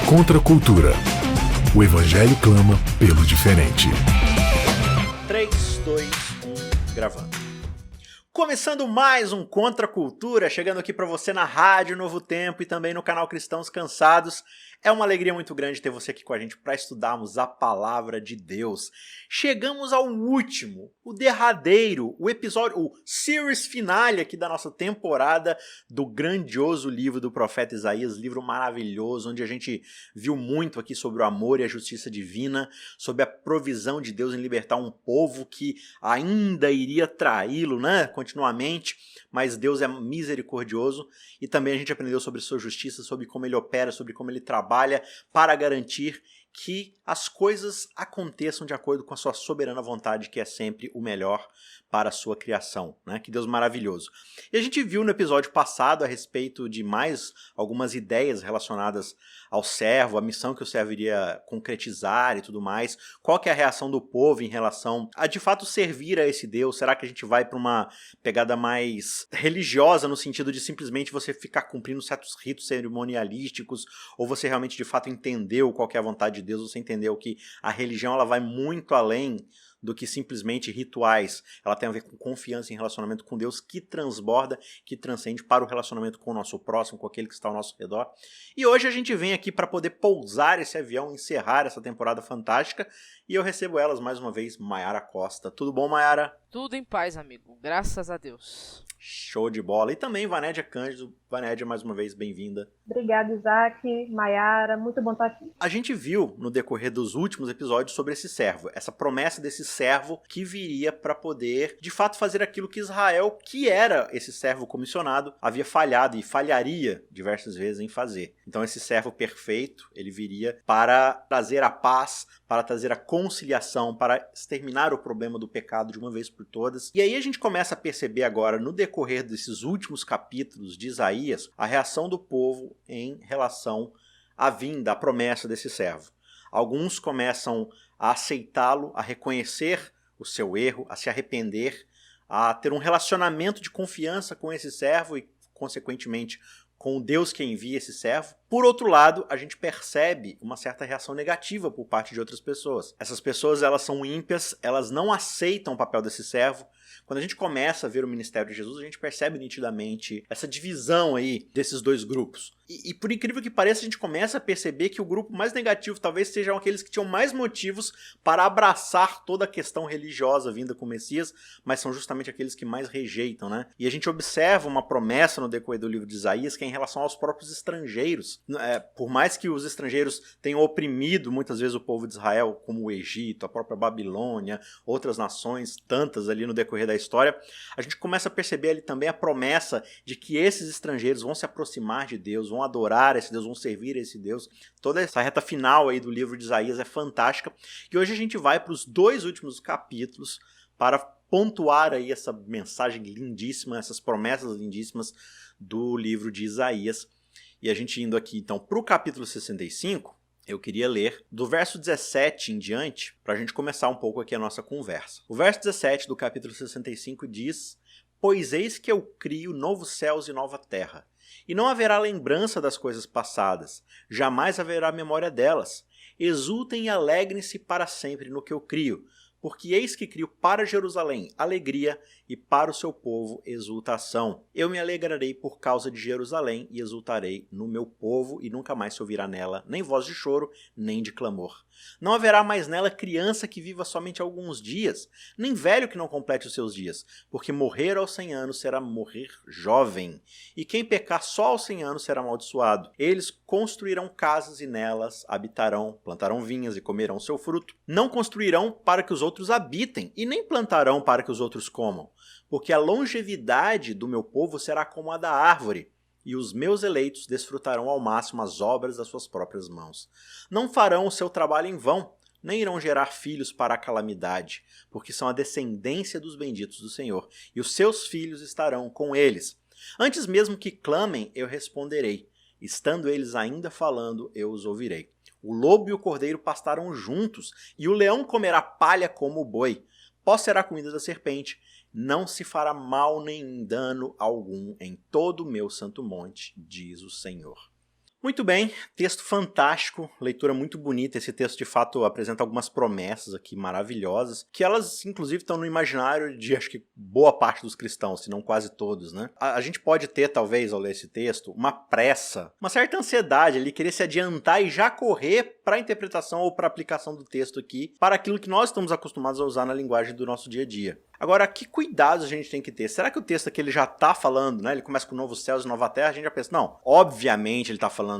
Contra a cultura. O Evangelho clama pelo diferente. 3, 2, 1, gravando. Começando mais um Contra a Cultura, chegando aqui para você na Rádio Novo Tempo e também no canal Cristãos Cansados. É uma alegria muito grande ter você aqui com a gente para estudarmos a Palavra de Deus. Chegamos ao último, o derradeiro, o episódio, o series finale aqui da nossa temporada do grandioso livro do profeta Isaías, livro maravilhoso, onde a gente viu muito aqui sobre o amor e a justiça divina, sobre a provisão de Deus em libertar um povo que ainda iria traí-lo, né, continuamente, mas Deus é misericordioso, e também a gente aprendeu sobre sua justiça, sobre como ele opera, sobre como ele trabalha para garantir que as coisas aconteçam de acordo com a sua soberana vontade, que é sempre o melhor para a sua criação, né? Que Deus maravilhoso. E a gente viu no episódio passado a respeito de mais algumas ideias relacionadas ao servo, a missão que o servo iria concretizar e tudo mais, qual que é a reação do povo em relação a de fato servir a esse Deus. Será que a gente vai para uma pegada mais religiosa, no sentido de simplesmente você ficar cumprindo certos ritos cerimonialísticos, ou você realmente de fato entendeu qual que é a vontade de Deus, você entendeu que a religião ela vai muito além do que simplesmente rituais, ela tem a ver com confiança em relacionamento com Deus que transborda, que transcende para o relacionamento com o nosso próximo, com aquele que está ao nosso redor. E hoje a gente vem aqui para poder pousar esse avião, encerrar essa temporada fantástica, e eu recebo elas mais uma vez, Mayara Costa. Tudo bom, Mayara? Tudo em paz, amigo. Graças a Deus. Show de bola. E também Vanédia Cândido. Vanédia, mais uma vez, bem-vinda. Obrigada, Isaac, Mayara, muito bom estar aqui. A gente viu no decorrer dos últimos episódios sobre esse servo, essa promessa desse servo que viria para poder, de fato, fazer aquilo que Israel, que era esse servo comissionado, havia falhado e falharia diversas vezes em fazer. Então esse servo perfeito, ele viria para trazer a paz, para trazer a conciliação, para exterminar o problema do pecado de uma vez por todas. E aí a gente começa a perceber agora, no decorrer desses últimos capítulos de Isaías, a reação do povo em relação à vinda, à promessa desse servo. Alguns começam a aceitá-lo, a reconhecer o seu erro, a se arrepender, a ter um relacionamento de confiança com esse servo e, consequentemente, com o Deus que envia esse servo. Por outro lado, a gente percebe uma certa reação negativa por parte de outras pessoas. Essas pessoas, elas são ímpias, elas não aceitam o papel desse servo. Quando a gente começa a ver o ministério de Jesus, a gente percebe nitidamente essa divisão aí desses dois grupos. E por incrível que pareça, a gente começa a perceber que o grupo mais negativo talvez sejam aqueles que tinham mais motivos para abraçar toda a questão religiosa vinda com o Messias, mas são justamente aqueles que mais rejeitam, né? E a gente observa uma promessa no decorrer do livro de Isaías, que é em relação aos próprios estrangeiros. Por mais que os estrangeiros tenham oprimido muitas vezes o povo de Israel, como o Egito, a própria Babilônia, outras nações, tantas ali no decorrer da história, a gente começa a perceber ali também a promessa de que esses estrangeiros vão se aproximar de Deus, vão adorar esse Deus, vão servir a esse Deus. Toda essa reta final aí do livro de Isaías é fantástica. E hoje a gente vai para os dois últimos capítulos para pontuar aí essa mensagem lindíssima, essas promessas lindíssimas do livro de Isaías. E a gente indo aqui então para o capítulo 65, eu queria ler do verso 17 em diante, para a gente começar um pouco aqui a nossa conversa. O verso 17 do capítulo 65 diz: Pois eis que eu crio novos céus e nova terra, e não haverá lembrança das coisas passadas, jamais haverá memória delas. Exultem e alegrem-se para sempre no que eu crio, porque eis que crio para Jerusalém alegria e para o seu povo exultação. Eu me alegrarei por causa de Jerusalém e exultarei no meu povo, e nunca mais se ouvirá nela nem voz de choro, nem de clamor. Não haverá mais nela criança que viva somente alguns dias, nem velho que não complete os seus dias, porque morrer aos 100 anos será morrer jovem, e quem pecar só aos 100 anos será amaldiçoado. Eles construirão casas e nelas habitarão, plantarão vinhas e comerão seu fruto. Não construirão para que os outros habitem, e nem plantarão para que os outros comam, porque a longevidade do meu povo será como a da árvore, e os meus eleitos desfrutarão ao máximo as obras das suas próprias mãos. Não farão o seu trabalho em vão, nem irão gerar filhos para a calamidade, porque são a descendência dos benditos do Senhor, e os seus filhos estarão com eles. Antes mesmo que clamem, eu responderei. Estando eles ainda falando, eu os ouvirei. O lobo e o cordeiro pastarão juntos, e o leão comerá palha como o boi. Pó será a comida da serpente. Não se fará mal nem dano algum em todo o meu santo monte, diz o Senhor. Muito bem, texto fantástico, leitura muito bonita. Esse texto de fato apresenta algumas promessas aqui maravilhosas, que elas inclusive estão no imaginário de acho que boa parte dos cristãos, se não quase todos, né? A gente pode ter talvez ao ler esse texto uma pressa, uma certa ansiedade ali, querer se adiantar e já correr para a interpretação ou para a aplicação do texto aqui, para aquilo que nós estamos acostumados a usar na linguagem do nosso dia a dia. Agora, que cuidados a gente tem que ter? Será que o texto aqui ele já está falando, né? Ele começa com novos céus e nova terra, a gente já pensa, não, obviamente ele está falando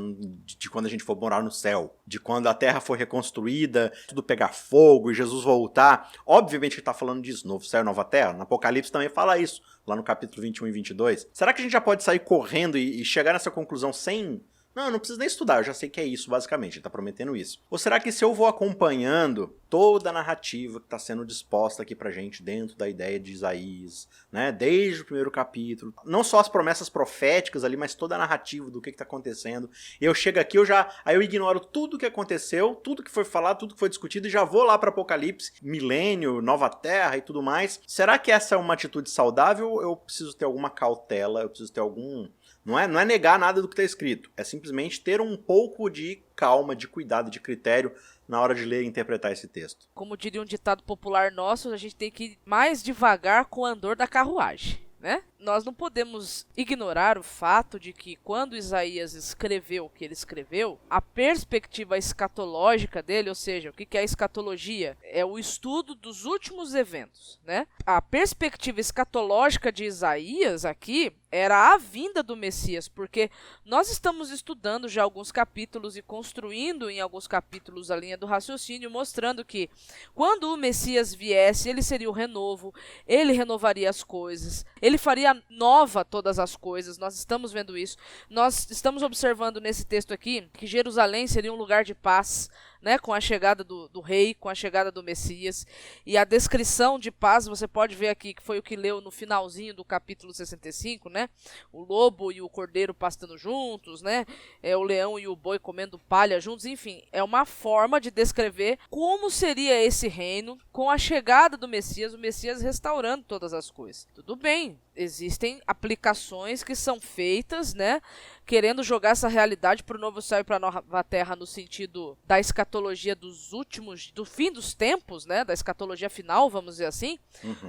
de quando a gente for morar no céu, de quando a terra for reconstruída, tudo pegar fogo e Jesus voltar. Obviamente ele está falando disso, novo céu e nova terra. No Apocalipse também fala isso, lá no capítulo 21 e 22. Será que a gente já pode sair correndo e chegar nessa conclusão sem... Não preciso nem estudar, eu já sei que é isso, basicamente, ele tá prometendo isso. Ou será que se eu vou acompanhando toda a narrativa que está sendo disposta aqui pra gente dentro da ideia de Isaías, né, desde o primeiro capítulo, não só as promessas proféticas ali, mas toda a narrativa do que tá acontecendo, e eu chego aqui, aí eu ignoro tudo que aconteceu, tudo que foi falado, tudo que foi discutido, e já vou lá para Apocalipse, milênio, nova terra e tudo mais. Será que essa é uma atitude saudável? Eu preciso ter alguma cautela, eu preciso ter algum... Não é negar nada do que está escrito, é simplesmente ter um pouco de calma, de cuidado, de critério na hora de ler e interpretar esse texto. Como diria um ditado popular nosso, a gente tem que ir mais devagar com o andor da carruagem, né? Nós não podemos ignorar o fato de que quando Isaías escreveu o que ele escreveu, a perspectiva escatológica dele, ou seja, o que é a escatologia? É o estudo dos últimos eventos, né? A perspectiva escatológica de Isaías aqui era a vinda do Messias, porque nós estamos estudando já alguns capítulos e construindo em alguns capítulos a linha do raciocínio, mostrando que quando o Messias viesse, ele seria o renovo, ele renovaria as coisas, ele faria nova todas as coisas. Nós estamos vendo isso. Nós estamos observando nesse texto aqui que Jerusalém seria um lugar de paz, né, com a chegada do rei, com a chegada do Messias. E a descrição de paz, você pode ver aqui, que foi o que leu no finalzinho do capítulo 65, né? O lobo e o cordeiro pastando juntos, né? O leão e o boi comendo palha juntos. Enfim, é uma forma de descrever como seria esse reino com a chegada do Messias, o Messias restaurando todas as coisas. Tudo bem, existem aplicações que são feitas, né, querendo jogar essa realidade para o novo céu e para a nova terra no sentido da escatologia dos últimos, do fim dos tempos, né, da escatologia final, vamos dizer assim.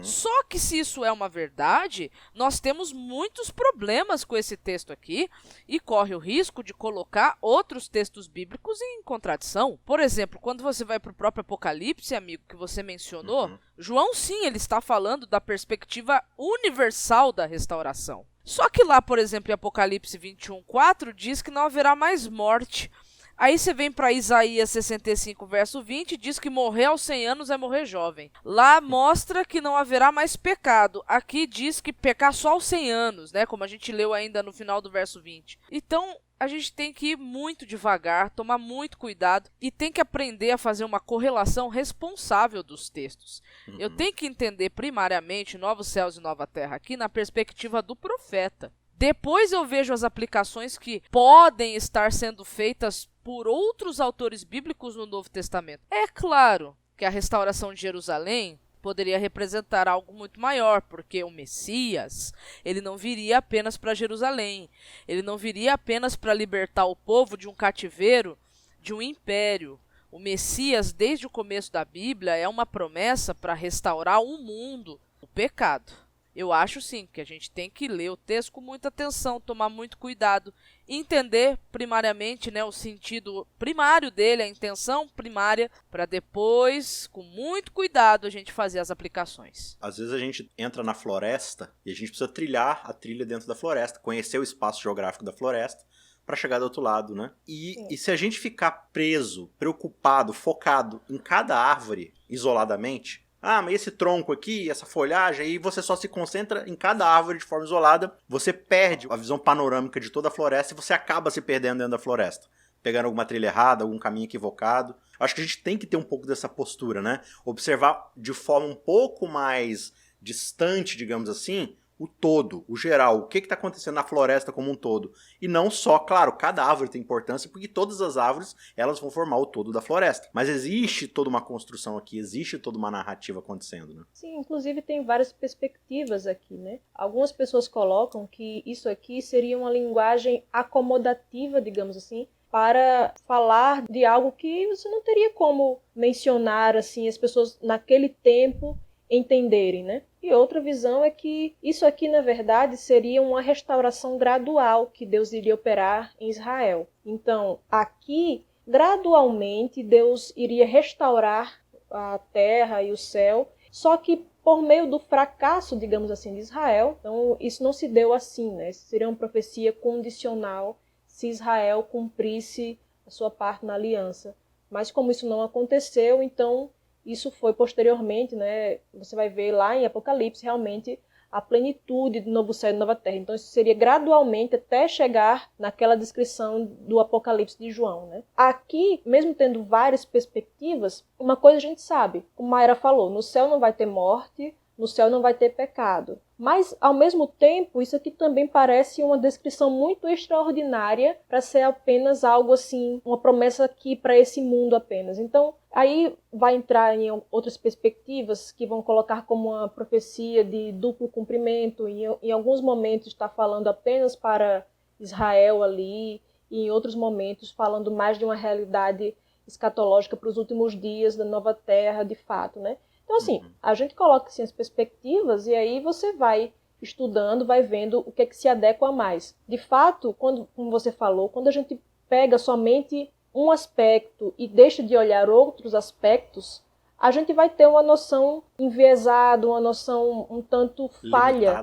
Só que se isso é uma verdade, nós temos muitos problemas com esse texto aqui e corre o risco de colocar outros textos bíblicos em contradição. Por exemplo, quando você vai para o próprio Apocalipse, amigo, que você mencionou, João sim, ele está falando da perspectiva universal da restauração. Só que lá, por exemplo, em Apocalipse 21:4 diz que não haverá mais morte. Aí você vem para Isaías 65, verso 20, e diz que morrer aos 100 anos é morrer jovem. Lá mostra que não haverá mais pecado. Aqui diz que pecar só aos 100 anos, né? Como a gente leu ainda no final do verso 20. Então, a gente tem que ir muito devagar, tomar muito cuidado e tem que aprender a fazer uma correlação responsável dos textos. Eu tenho que entender primariamente Novos Céus e Nova Terra aqui na perspectiva do profeta. Depois eu vejo as aplicações que podem estar sendo feitas por outros autores bíblicos no Novo Testamento. É claro que a restauração de Jerusalém poderia representar algo muito maior, porque o Messias, ele não viria apenas para Jerusalém, ele não viria apenas para libertar o povo de um cativeiro, de um império. O Messias, desde o começo da Bíblia, é uma promessa para restaurar o mundo, o pecado. Eu acho sim que a gente tem que ler o texto com muita atenção, tomar muito cuidado, entender primariamente, né, o sentido primário dele, a intenção primária, para depois, com muito cuidado, a gente fazer as aplicações. Às vezes a gente entra na floresta e a gente precisa trilhar a trilha dentro da floresta, conhecer o espaço geográfico da floresta para chegar do outro lado, né? E se a gente ficar preso, preocupado, focado em cada árvore isoladamente, mas esse tronco aqui, essa folhagem, aí você só se concentra em cada árvore de forma isolada, você perde a visão panorâmica de toda a floresta e você acaba se perdendo dentro da floresta, pegando alguma trilha errada, algum caminho equivocado. Acho que a gente tem que ter um pouco dessa postura, né? Observar de forma um pouco mais distante, digamos assim, o todo, o geral, o que está acontecendo na floresta como um todo. E não só, claro, cada árvore tem importância, porque todas as árvores elas vão formar o todo da floresta. Mas existe toda uma construção aqui, existe toda uma narrativa acontecendo, né? Sim, inclusive tem várias perspectivas aqui, né? Algumas pessoas colocam que isso aqui seria uma linguagem acomodativa, digamos assim, para falar de algo que você não teria como mencionar, assim, as pessoas naquele tempo entenderem, né? E outra visão é que isso aqui, na verdade, seria uma restauração gradual que Deus iria operar em Israel. Então, aqui, gradualmente, Deus iria restaurar a terra e o céu, só que por meio do fracasso, digamos assim, de Israel. Então, isso não se deu assim, né? Isso seria uma profecia condicional se Israel cumprisse a sua parte na aliança. Mas como isso não aconteceu, então isso foi posteriormente, né? Você vai ver lá em Apocalipse realmente a plenitude do novo céu e nova terra. Então isso seria gradualmente até chegar naquela descrição do Apocalipse de João, né? Aqui, mesmo tendo várias perspectivas, uma coisa a gente sabe, como Mayra falou, no céu não vai ter morte, no céu não vai ter pecado. Mas, ao mesmo tempo, isso aqui também parece uma descrição muito extraordinária para ser apenas algo assim, uma promessa aqui para esse mundo apenas. Então, aí vai entrar em outras perspectivas que vão colocar como uma profecia de duplo cumprimento. Em alguns momentos está falando apenas para Israel ali, e em outros momentos falando mais de uma realidade escatológica para os últimos dias da nova terra, de fato, né? Então, assim, a gente coloca assim, as perspectivas e aí você vai estudando, vai vendo o que é que se adequa mais. De fato, como você falou, quando a gente pega somente um aspecto e deixa de olhar outros aspectos, a gente vai ter uma noção enviesada, uma noção um tanto falha,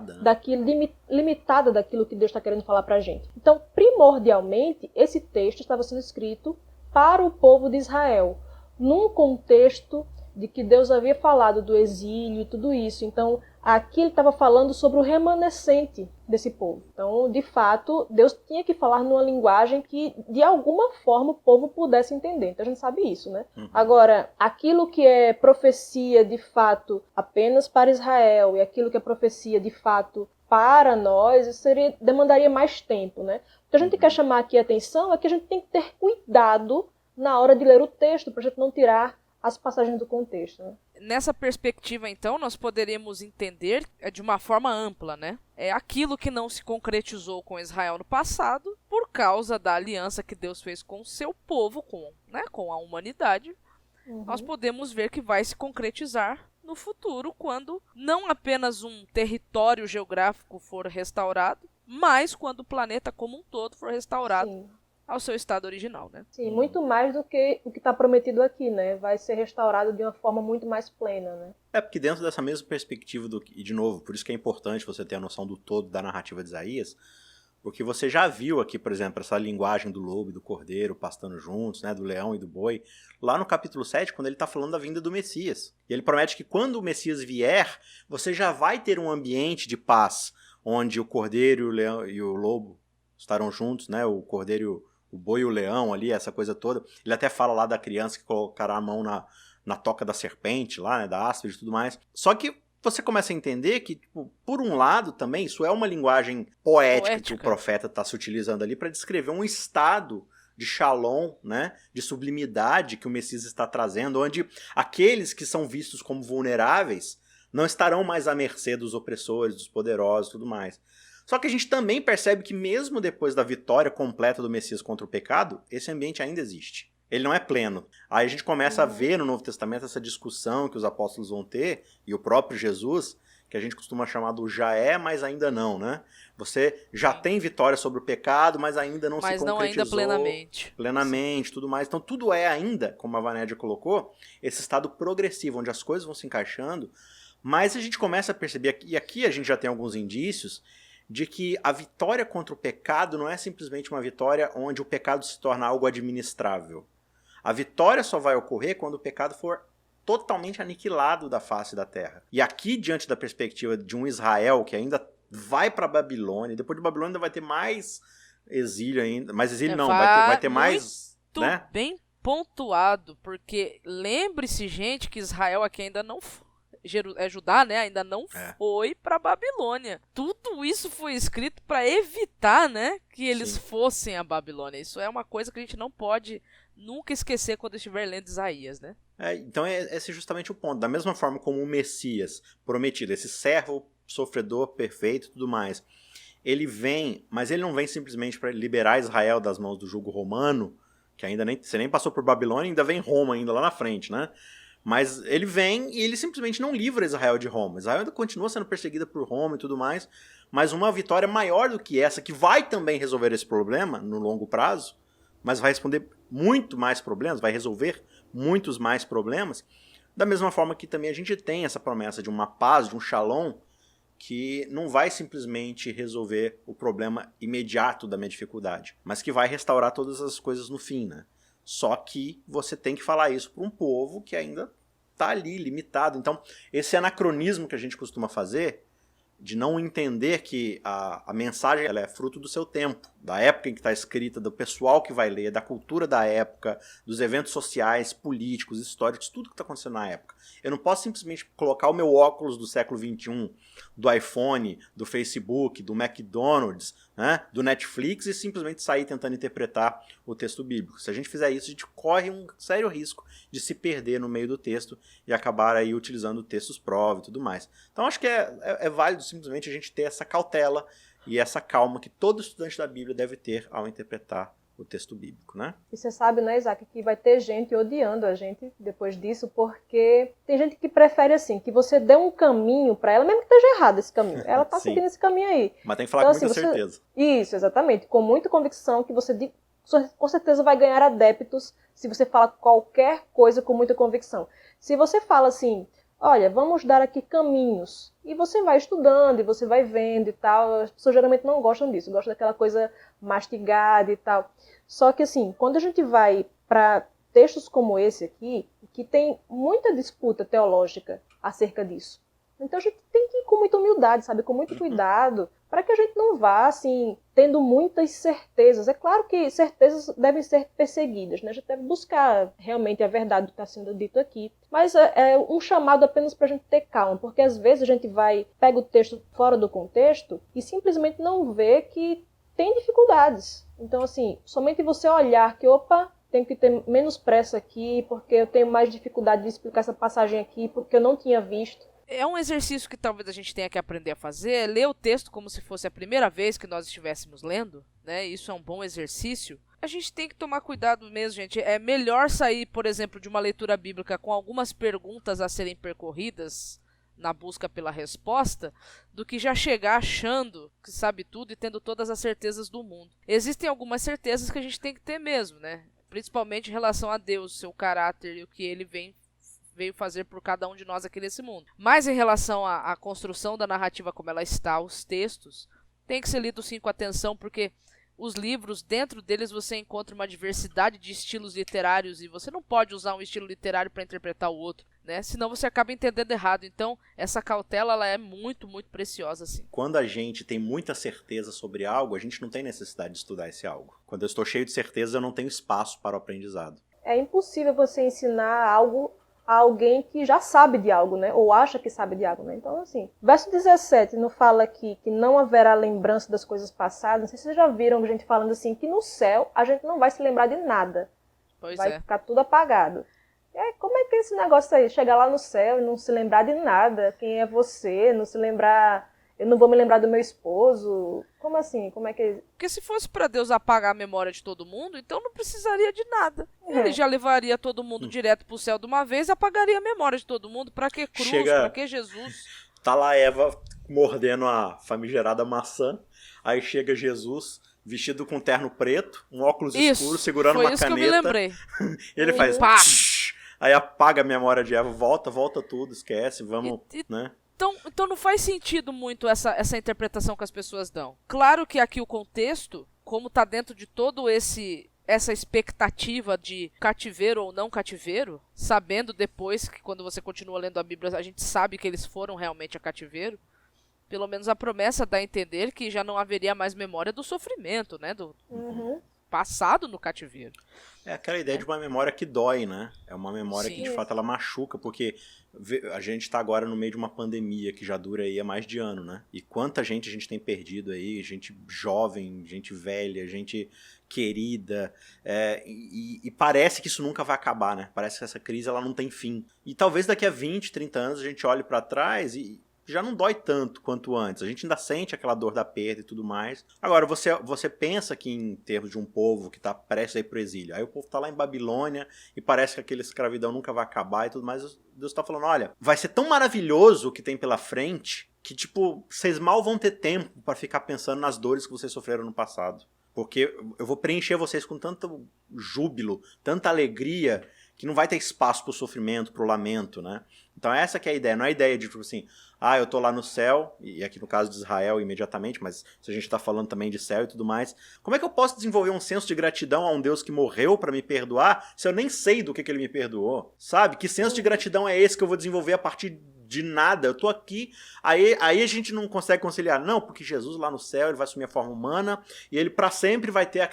limitada daquilo que Deus está querendo falar para a gente. Então, primordialmente, esse texto estava sendo escrito para o povo de Israel, num contexto de que Deus havia falado do exílio e tudo isso. Então, aqui ele estava falando sobre o remanescente desse povo. Então, de fato, Deus tinha que falar numa linguagem que, de alguma forma, o povo pudesse entender. Então, a gente sabe isso, né? Agora, aquilo que é profecia, de fato, apenas para Israel e aquilo que é profecia, de fato, para nós, isso demandaria mais tempo, né? O que a gente quer chamar aqui a atenção é que a gente tem que ter cuidado na hora de ler o texto, para a gente não tirar as passagens do contexto, né? Nessa perspectiva, então, nós poderíamos entender de uma forma ampla, né? É aquilo que não se concretizou com Israel no passado, por causa da aliança que Deus fez com o seu povo, com a humanidade. Nós podemos ver que vai se concretizar no futuro, quando não apenas um território geográfico for restaurado, mas quando o planeta como um todo for restaurado. Sim. Ao seu estado original, né? Sim, muito mais do que o que está prometido aqui, né? Vai ser restaurado de uma forma muito mais plena, né? Porque dentro dessa mesma perspectiva, e de novo, por isso que é importante você ter a noção do todo da narrativa de Isaías, porque você já viu aqui, por exemplo, essa linguagem do lobo e do cordeiro pastando juntos, né? Do leão e do boi, lá no capítulo 7, quando ele está falando da vinda do Messias. E ele promete que quando o Messias vier, você já vai ter um ambiente de paz, onde o cordeiro e o leão e o lobo estarão juntos, né? O cordeiro o boi e o leão ali, essa coisa toda. Ele até fala lá da criança que colocará a mão na toca da serpente lá, né, da áspide e tudo mais. Só que você começa a entender que, tipo, por um lado também, isso é uma linguagem poética que o profeta está se utilizando ali para descrever um estado de shalom, né, de sublimidade que o Messias está trazendo, onde aqueles que são vistos como vulneráveis não estarão mais à mercê dos opressores, dos poderosos e tudo mais. Só que a gente também percebe que mesmo depois da vitória completa do Messias contra o pecado, esse ambiente ainda existe. Ele não é pleno. Aí a gente começa a ver no Novo Testamento essa discussão que os apóstolos vão ter, e o próprio Jesus, que a gente costuma chamar do já é, mas ainda não, né? Você já tem vitória sobre o pecado, mas ainda não se concretizou. Mas não ainda plenamente. Plenamente, tudo mais. Então tudo é ainda, como a Vanédia colocou, esse estado progressivo, onde as coisas vão se encaixando, mas a gente começa a perceber, e aqui a gente já tem alguns indícios, de que a vitória contra o pecado não é simplesmente uma vitória onde o pecado se torna algo administrável. A vitória só vai ocorrer quando o pecado for totalmente aniquilado da face da terra. E aqui, diante da perspectiva de um Israel que ainda vai para a Babilônia, depois de Babilônia ainda vai ter mais exílio ainda, mais exílio não, vai ter mais... Muito, né? Bem pontuado, porque lembre-se, gente, que Israel aqui ainda não Judá, né, ainda não foi para Babilônia. Tudo isso foi escrito para evitar, né, que eles fossem a Babilônia. Isso é uma coisa que a gente não pode nunca esquecer quando estiver lendo Isaías, né? Então esse é justamente o ponto. Da mesma forma como o Messias prometido, esse servo sofredor perfeito e tudo mais, ele vem, mas ele não vem simplesmente para liberar Israel das mãos do jugo romano, que ainda você nem passou por Babilônia, ainda vem Roma ainda lá na frente, né? Mas ele vem e ele simplesmente não livra Israel de Roma. Israel ainda continua sendo perseguida por Roma e tudo mais, mas uma vitória maior do que essa, que vai também resolver esse problema no longo prazo, mas vai responder muito mais problemas, vai resolver muitos mais problemas, da mesma forma que também a gente tem essa promessa de uma paz, de um shalom, que não vai simplesmente resolver o problema imediato da minha dificuldade, mas que vai restaurar todas as coisas no fim, né? Só que você tem que falar isso para um povo que ainda está ali, limitado. Então, esse anacronismo que a gente costuma fazer, de não entender que a mensagem ela é fruto do seu tempo, da época em que está escrita, do pessoal que vai ler, da cultura da época, dos eventos sociais, políticos, históricos, tudo que está acontecendo na época. Eu não posso simplesmente colocar o meu óculos do século XXI, do iPhone, do Facebook, do McDonald's, né, do Netflix e simplesmente sair tentando interpretar o texto bíblico. Se a gente fizer isso, a gente corre um sério risco de se perder no meio do texto e acabar aí utilizando textos prova e tudo mais. Então acho que é válido simplesmente a gente ter essa cautela e essa calma que todo estudante da Bíblia deve ter ao interpretar o texto bíblico, né? E você sabe, né, Isaac, que vai ter gente odiando a gente depois disso, porque tem gente que prefere assim, que você dê um caminho para ela, mesmo que esteja errado esse caminho. Ela tá seguindo esse caminho aí. Mas tem que falar então, com muita certeza. Isso, exatamente. Com muita convicção que você com certeza vai ganhar adeptos se você fala qualquer coisa com muita convicção. Se você fala assim, olha, vamos dar aqui caminhos, e você vai estudando, e você vai vendo e tal, as pessoas geralmente não gostam disso, gostam daquela coisa mastigada e tal. Só que assim, quando a gente vai para textos como esse aqui, que tem muita disputa teológica acerca disso, então a gente tem que ir com muita humildade, sabe, com muito cuidado, para que a gente não vá, assim, tendo muitas certezas. É claro que certezas devem ser perseguidas, né? A gente deve buscar realmente a verdade do que está sendo dito aqui. Mas é um chamado apenas para a gente ter calma, porque às vezes a gente pega o texto fora do contexto e simplesmente não vê que tem dificuldades. Então, assim, somente você olhar que, opa, tenho que ter menos pressa aqui, porque eu tenho mais dificuldade de explicar essa passagem aqui, porque eu não tinha visto. É um exercício que talvez a gente tenha que aprender a fazer, ler o texto como se fosse a primeira vez que nós estivéssemos lendo, né? Isso é um bom exercício. A gente tem que tomar cuidado mesmo, gente. É melhor sair, por exemplo, de uma leitura bíblica com algumas perguntas a serem percorridas na busca pela resposta, do que já chegar achando que sabe tudo e tendo todas as certezas do mundo. Existem algumas certezas que a gente tem que ter mesmo, né? Principalmente em relação a Deus, seu caráter e o que ele veio fazer por cada um de nós aqui nesse mundo. Mas em relação à construção da narrativa como ela está, os textos, tem que ser lido sim com atenção, porque os livros, dentro deles você encontra uma diversidade de estilos literários e você não pode usar um estilo literário para interpretar o outro, né? Senão você acaba entendendo errado. Então, essa cautela ela é muito, muito preciosa, sim. Quando a gente tem muita certeza sobre algo, a gente não tem necessidade de estudar esse algo. Quando eu estou cheio de certeza, eu não tenho espaço para o aprendizado. É impossível você ensinar algo a alguém que já sabe de algo, né? Ou acha que sabe de algo, né? Então, assim, verso 17 não fala aqui que não haverá lembrança das coisas passadas. Não sei se vocês já viram gente falando assim, que no céu a gente não vai se lembrar de nada. Vai ficar tudo apagado. Como é que é esse negócio aí? Chegar lá no céu e não se lembrar de nada. Quem é você? Não se lembrar... Eu não vou me lembrar do meu esposo. Como assim? Como é que... Porque se fosse para Deus apagar a memória de todo mundo, então não precisaria de nada. Ele já levaria todo mundo direto pro céu de uma vez e apagaria a memória de todo mundo. Pra que cruz? Pra que Jesus? Tá lá Eva mordendo a famigerada maçã. Aí chega Jesus vestido com terno preto, um óculos escuro, segurando uma caneta. Foi isso que eu me lembrei. Ele faz... Pá! Aí apaga a memória de Eva, volta tudo, esquece, vamos... né? Então não faz sentido muito essa interpretação que as pessoas dão. Claro que aqui o contexto, como está dentro de todo essa expectativa de cativeiro ou não cativeiro, sabendo depois que quando você continua lendo a Bíblia, a gente sabe que eles foram realmente a cativeiro, pelo menos a promessa dá a entender que já não haveria mais memória do sofrimento, né? passado no cativeiro. É aquela ideia de uma memória que dói, né? É uma memória Sim. que de fato ela machuca, porque a gente tá agora no meio de uma pandemia que já dura aí há mais de ano, né? E quanta gente a gente tem perdido aí, gente jovem, gente velha, gente querida, e parece que isso nunca vai acabar, né? Parece que essa crise ela não tem fim. E talvez daqui a 20, 30 anos a gente olhe pra trás e já não dói tanto quanto antes. A gente ainda sente aquela dor da perda e tudo mais. Agora, você pensa que em termos de um povo que tá prestes a ir pro exílio, aí o povo tá lá em Babilônia e parece que aquela escravidão nunca vai acabar e tudo mais. Deus tá falando, olha, vai ser tão maravilhoso o que tem pela frente que, tipo, vocês mal vão ter tempo pra ficar pensando nas dores que vocês sofreram no passado. Porque eu vou preencher vocês com tanto júbilo, tanta alegria, que não vai ter espaço pro sofrimento, pro lamento, né? Então essa que é a ideia, não é a ideia de, tipo assim, eu tô lá no céu, e aqui no caso de Israel imediatamente, mas se a gente tá falando também de céu e tudo mais, como é que eu posso desenvolver um senso de gratidão a um Deus que morreu pra me perdoar, se eu nem sei do que ele me perdoou, sabe? Que senso de gratidão é esse que eu vou desenvolver a partir de nada? Eu tô aqui, aí a gente não consegue conciliar, não, porque Jesus lá no céu, ele vai assumir a forma humana, e ele pra sempre vai ter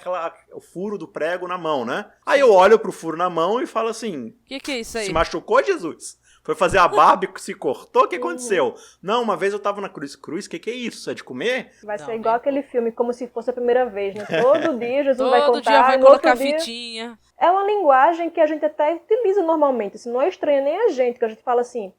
o furo do prego na mão, né? Aí eu olho pro furo na mão e falo assim, Que é isso aí? se machucou, Jesus? Foi fazer a barba e se cortou? O que aconteceu? Não, uma vez eu tava na cruz. Cruz, o que é isso? É de comer? Vai Não, ser igual né? aquele filme, como se fosse a primeira vez, né? Todo dia Jesus vai Todo contar, dia vai no outro colocar dia... fitinha. É uma linguagem que a gente até utiliza normalmente, assim, não é estranha nem a gente, que a gente fala assim,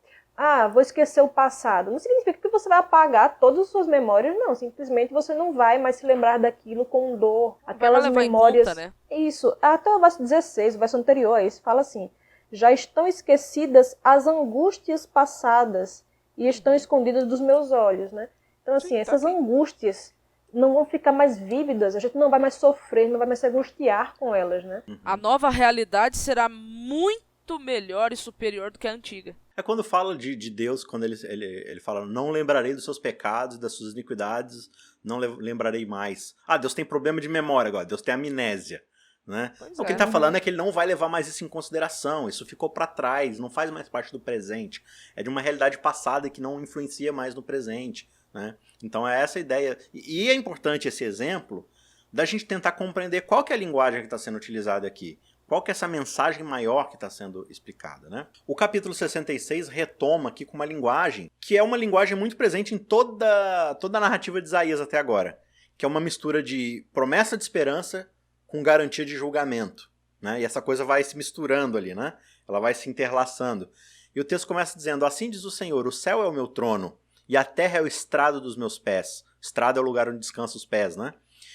vou esquecer o passado. Não significa que você vai apagar todas as suas memórias, não. Simplesmente você não vai mais se lembrar daquilo com dor. Aquelas levar em memórias... conta, né? Isso. Até o verso 16, o verso anterior a esse, fala assim, já estão esquecidas as angústias passadas e estão escondidas dos meus olhos, né? Então, assim, essas angústias não vão ficar mais vívidas, a gente não vai mais sofrer, não vai mais se angustiar com elas, né? A nova realidade será muito melhor e superior do que a antiga. É quando fala de Deus, quando ele fala, não lembrarei dos seus pecados, das suas iniquidades, não lembrarei mais. Deus tem problema de memória agora, Deus tem amnésia. Né? O que ele está falando é que ele não vai levar mais isso em consideração, isso ficou para trás, não faz mais parte do presente, é de uma realidade passada que não influencia mais no presente, né? Então é essa a ideia, e é importante esse exemplo da gente tentar compreender qual que é a linguagem que está sendo utilizada aqui, qual que é essa mensagem maior que está sendo explicada, né? O capítulo 66 retoma aqui com uma linguagem que é uma linguagem muito presente em toda a narrativa de Isaías até agora, que é uma mistura de promessa de esperança com garantia de julgamento, né? E essa coisa vai se misturando ali, né? Ela vai se interlaçando. E o texto começa dizendo, assim diz o Senhor, o céu é o meu trono, e a terra é o estrado dos meus pés. Estrado é o lugar onde descansam os pés, né?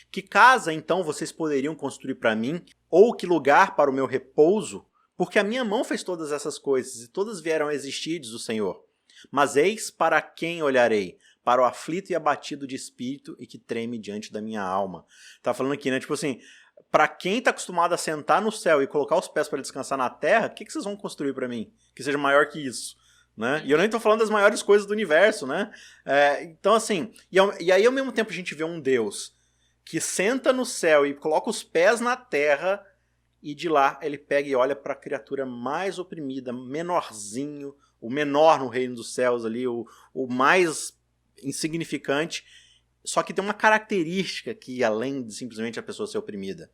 Que casa, então, vocês poderiam construir para mim, ou que lugar para o meu repouso? Porque a minha mão fez todas essas coisas, e todas vieram a existir, diz o Senhor. Mas eis para quem olharei? Para o aflito e abatido de espírito, e que treme diante da minha alma. Tá falando aqui, né? Tipo assim, para quem tá acostumado a sentar no céu e colocar os pés para descansar na terra, o que vocês vão construir para mim? Que seja maior que isso, né? E eu nem tô falando das maiores coisas do universo, né? Então, assim, e aí ao mesmo tempo a gente vê um Deus que senta no céu e coloca os pés na terra e de lá ele pega e olha para a criatura mais oprimida, menorzinho, o menor no reino dos céus ali, o mais insignificante, só que tem uma característica que, além de simplesmente a pessoa ser oprimida,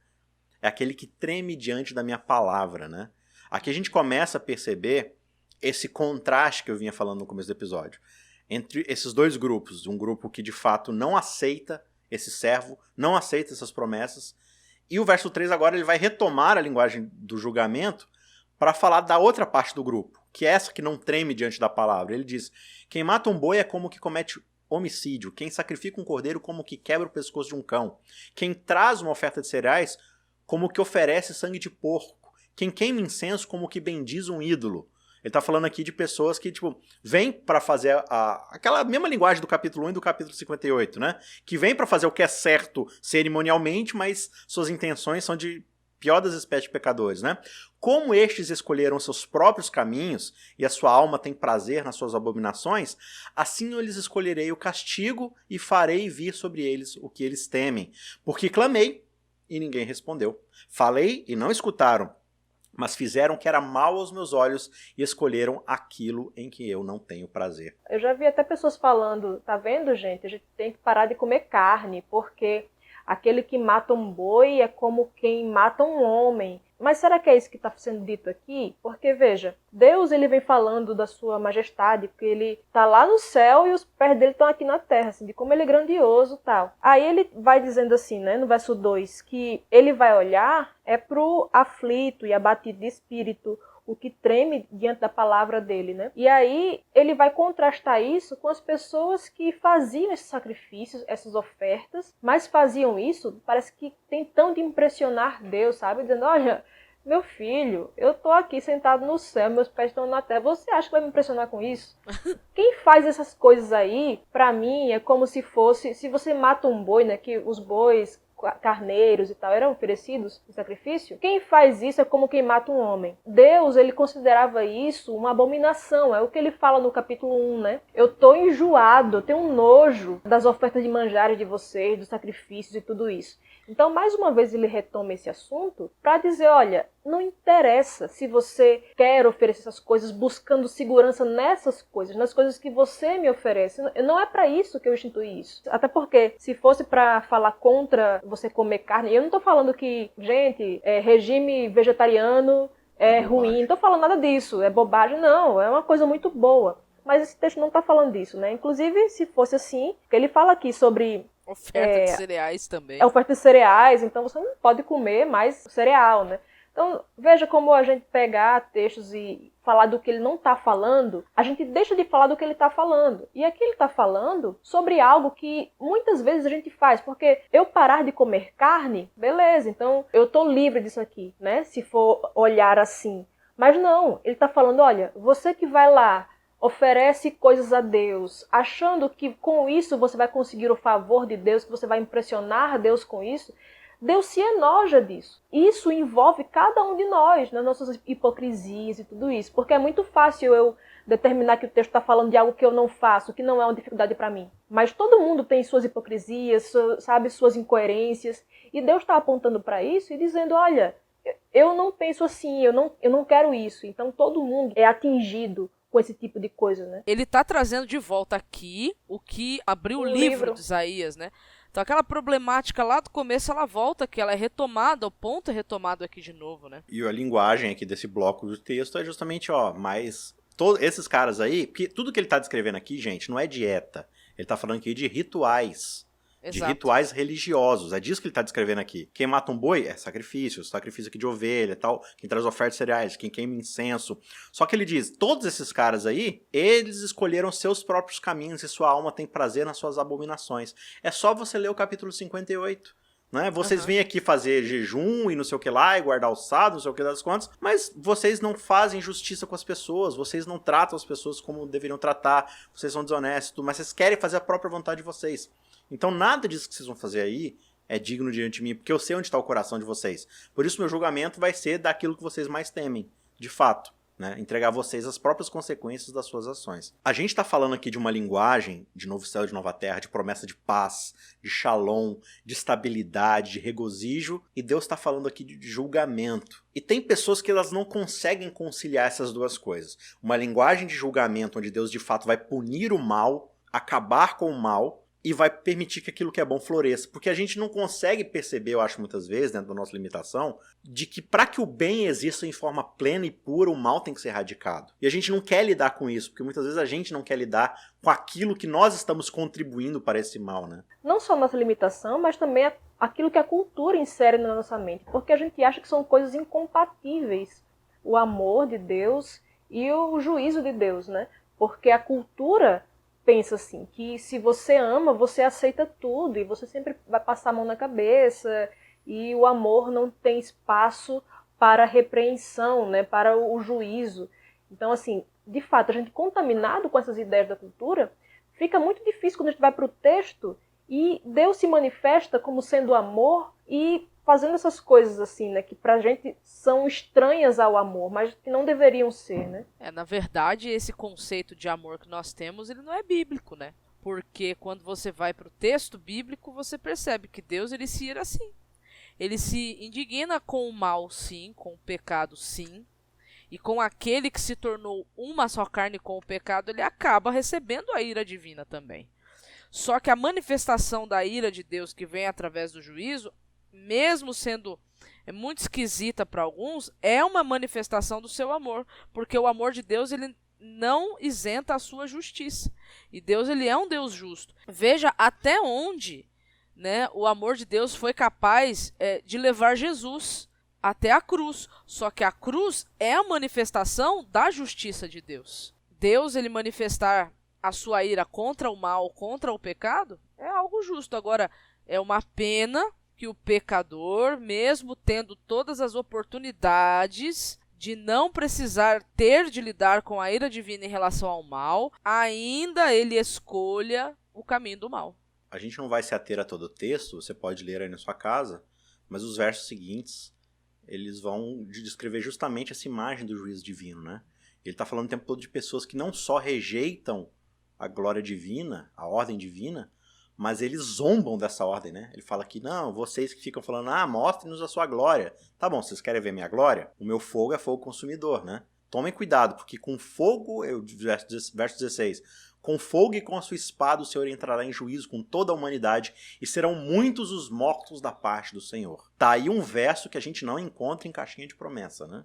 é aquele que treme diante da minha palavra, né? Aqui a gente começa a perceber esse contraste que eu vinha falando no começo do episódio, entre esses dois grupos, um grupo que de fato não aceita esse servo, não aceita essas promessas, e o verso 3 agora ele vai retomar a linguagem do julgamento para falar da outra parte do grupo, que é essa que não treme diante da palavra. Ele diz, quem mata um boi é como que comete homicídio, quem sacrifica um cordeiro como que quebra o pescoço de um cão, quem traz uma oferta de cereais como que oferece sangue de porco, quem queima incenso como que bendiz um ídolo. Ele está falando aqui de pessoas que, tipo, vêm para fazer aquela mesma linguagem do capítulo 1 e do capítulo 58, né? Que vêm para fazer o que é certo cerimonialmente, mas suas intenções são de pior das espécies de pecadores, né? Como estes escolheram seus próprios caminhos e a sua alma tem prazer nas suas abominações, assim eu lhes escolherei o castigo e farei vir sobre eles o que eles temem. Porque clamei e ninguém respondeu. Falei e não escutaram. Mas fizeram o que era mal aos meus olhos e escolheram aquilo em que eu não tenho prazer. Eu já vi até pessoas falando, tá vendo, gente? A gente tem que parar de comer carne, porque aquele que mata um boi é como quem mata um homem. Mas será que é isso que está sendo dito aqui? Porque, veja, Deus ele vem falando da sua majestade, porque ele está lá no céu e os pés dele estão aqui na terra, assim, de como ele é grandioso e tal. Aí ele vai dizendo assim, né, no verso 2, que ele vai olhar pro aflito e abatido de espírito, o que treme diante da palavra dele, né? E aí ele vai contrastar isso com as pessoas que faziam esses sacrifícios, essas ofertas, mas faziam isso, parece que tentando impressionar Deus, sabe? Dizendo, olha, meu filho, eu tô aqui sentado no céu, meus pés estão na terra, você acha que vai me impressionar com isso? Quem faz essas coisas aí, pra mim, é como se fosse, se você mata um boi, né, que os bois, carneiros e tal, eram oferecidos em sacrifício, quem faz isso é como quem mata um homem. Deus, ele considerava isso uma abominação, é o que ele fala no capítulo 1, né? Eu tô enjoado, eu tenho um nojo das ofertas de manjares de vocês, dos sacrifícios e tudo isso. Então, mais uma vez, ele retoma esse assunto para dizer, olha, não interessa se você quer oferecer essas coisas buscando segurança nessas coisas, nas coisas que você me oferece. Não é para isso que eu instituí isso. Até porque, se fosse para falar contra você comer carne, eu não estou falando que, gente, regime vegetariano é ruim, não estou falando nada disso, é bobagem, não, é uma coisa muito boa. Mas esse texto não está falando disso, né? Inclusive, se fosse assim, ele fala aqui sobre oferta de cereais também. É oferta de cereais, então você não pode comer mais cereal, né? Então, veja como a gente pegar textos e falar do que ele não está falando, a gente deixa de falar do que ele está falando. E aqui ele está falando sobre algo que muitas vezes a gente faz, porque eu parar de comer carne, beleza, então eu estou livre disso aqui, né? Se for olhar assim. Mas não, ele está falando, olha, você que vai lá, oferece coisas a Deus, achando que com isso você vai conseguir o favor de Deus, que você vai impressionar Deus com isso, Deus se enoja disso. Isso envolve cada um de nós, nas nossas hipocrisias e tudo isso, porque é muito fácil eu determinar que o texto está falando de algo que eu não faço, que não é uma dificuldade para mim. Mas todo mundo tem suas hipocrisias, sabe, suas incoerências, e Deus está apontando para isso e dizendo, olha, eu não penso assim, eu não quero isso. Então todo mundo é atingido com esse tipo de coisa, né? Ele tá trazendo de volta aqui o que abriu o livro de Isaías, né? Então aquela problemática lá do começo, ela volta, que ela é retomada, o ponto é retomado aqui de novo, né? E a linguagem aqui desse bloco do texto é justamente, mais... esses caras aí, porque tudo que ele tá descrevendo aqui, gente, não é dieta. Ele tá falando aqui de rituais. Exato. De rituais religiosos, é disso que ele está descrevendo aqui. Quem mata um boi é sacrifício aqui de ovelha e tal, quem traz ofertas cereais, quem queima incenso. Só que ele diz, todos esses caras aí, eles escolheram seus próprios caminhos e sua alma tem prazer nas suas abominações. É só você ler o capítulo 58. Né? Vocês vêm aqui fazer jejum e não sei o que lá, e guardar o sábado, não sei o que das contas, mas vocês não fazem justiça com as pessoas, vocês não tratam as pessoas como deveriam tratar, vocês são desonestos, mas vocês querem fazer a própria vontade de vocês. Então nada disso que vocês vão fazer aí é digno diante de mim, porque eu sei onde está o coração de vocês. Por isso meu julgamento vai ser daquilo que vocês mais temem, de fato. Né? Entregar a vocês as próprias consequências das suas ações. A gente está falando aqui de uma linguagem de novo céu e de nova terra, de promessa de paz, de shalom, de estabilidade, de regozijo, e Deus está falando aqui de julgamento. E tem pessoas que elas não conseguem conciliar essas duas coisas. Uma linguagem de julgamento onde Deus de fato vai punir o mal, acabar com o mal, e vai permitir que aquilo que é bom floresça. Porque a gente não consegue perceber, eu acho muitas vezes, dentro da nossa limitação, de que para que o bem exista em forma plena e pura, o mal tem que ser erradicado. E a gente não quer lidar com isso, porque muitas vezes a gente não quer lidar com aquilo que nós estamos contribuindo para esse mal, né? Não só a nossa limitação, mas também aquilo que a cultura insere na nossa mente. Porque a gente acha que são coisas incompatíveis. O amor de Deus e o juízo de Deus, né? Porque a cultura pensa assim, que se você ama, você aceita tudo e você sempre vai passar a mão na cabeça e o amor não tem espaço para a repreensão, né, para o juízo. Então, assim, de fato, a gente contaminado com essas ideias da cultura, fica muito difícil quando a gente vai para o texto e Deus se manifesta como sendo amor e fazendo essas coisas assim, né, que pra gente são estranhas ao amor, mas que não deveriam ser, né? Na verdade, esse conceito de amor que nós temos, ele não é bíblico, né? Porque quando você vai pro texto bíblico, você percebe que Deus, ele se ira assim. Ele se indigna com o mal, sim, com o pecado, sim. E com aquele que se tornou uma só carne com o pecado, ele acaba recebendo a ira divina também. Só que a manifestação da ira de Deus que vem através do juízo, mesmo sendo muito esquisita para alguns, é uma manifestação do seu amor, porque o amor de Deus, ele não isenta a sua justiça. E Deus, ele é um Deus justo. Veja até onde, né, o amor de Deus foi capaz de levar Jesus até a cruz. Só que a cruz é a manifestação da justiça de Deus. Deus, ele manifestar a sua ira contra o mal, contra o pecado, é algo justo. Agora, é uma pena que o pecador, mesmo tendo todas as oportunidades de não precisar ter de lidar com a ira divina em relação ao mal, ainda ele escolha o caminho do mal. A gente não vai se ater a todo o texto, você pode ler aí na sua casa, mas os versos seguintes, eles vão descrever justamente essa imagem do juízo divino, né? Ele está falando o tempo todo de pessoas que não só rejeitam a glória divina, a ordem divina, mas eles zombam dessa ordem, né? Ele fala que, não, vocês que ficam falando, mostre-nos a sua glória. Tá bom, vocês querem ver minha glória? O meu fogo é fogo consumidor, né? Tomem cuidado, porque com fogo, verso 16, com fogo e com a sua espada o Senhor entrará em juízo com toda a humanidade e serão muitos os mortos da parte do Senhor. Tá aí um verso que a gente não encontra em caixinha de promessa, né?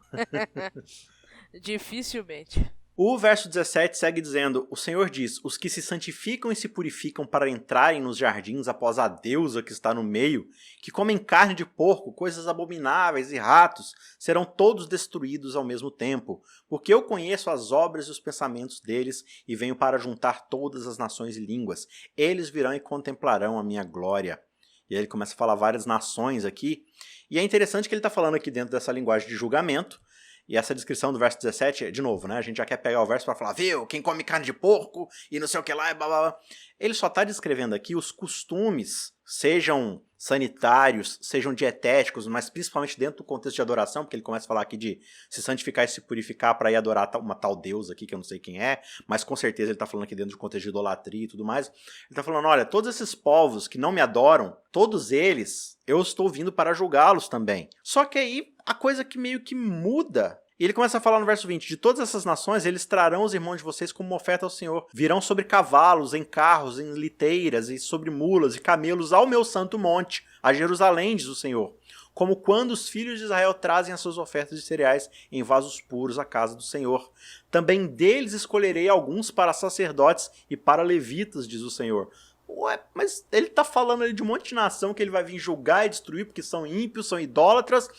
Dificilmente. O verso 17 segue dizendo, o Senhor diz, os que se santificam e se purificam para entrarem nos jardins após a deusa que está no meio, que comem carne de porco, coisas abomináveis e ratos, serão todos destruídos ao mesmo tempo, porque eu conheço as obras e os pensamentos deles e venho para juntar todas as nações e línguas. Eles virão e contemplarão a minha glória. E aí ele começa a falar várias nações aqui, e é interessante que ele está falando aqui dentro dessa linguagem de julgamento. E essa descrição do verso 17, de novo, né? A gente já quer pegar o verso para falar, viu, quem come carne de porco e não sei o que lá, e blá blá blá. Ele só está descrevendo aqui os costumes, sejam sanitários, sejam dietéticos, mas principalmente dentro do contexto de adoração, porque ele começa a falar aqui de se santificar e se purificar para ir adorar uma tal deusa aqui, que eu não sei quem é, mas com certeza ele está falando aqui dentro do contexto de idolatria e tudo mais. Ele está falando, olha, todos esses povos que não me adoram, todos eles, eu estou vindo para julgá-los também. Só que aí a coisa que meio que muda. E ele começa a falar no verso 20, de todas essas nações, eles trarão os irmãos de vocês como uma oferta ao Senhor. Virão sobre cavalos, em carros, em liteiras, e sobre mulas e camelos ao meu santo monte, a Jerusalém, diz o Senhor. Como quando os filhos de Israel trazem as suas ofertas de cereais em vasos puros à casa do Senhor. Também deles escolherei alguns para sacerdotes e para levitas, diz o Senhor. Ué, mas ele está falando ali de um monte de nação que ele vai vir julgar e destruir porque são ímpios, são idólatras.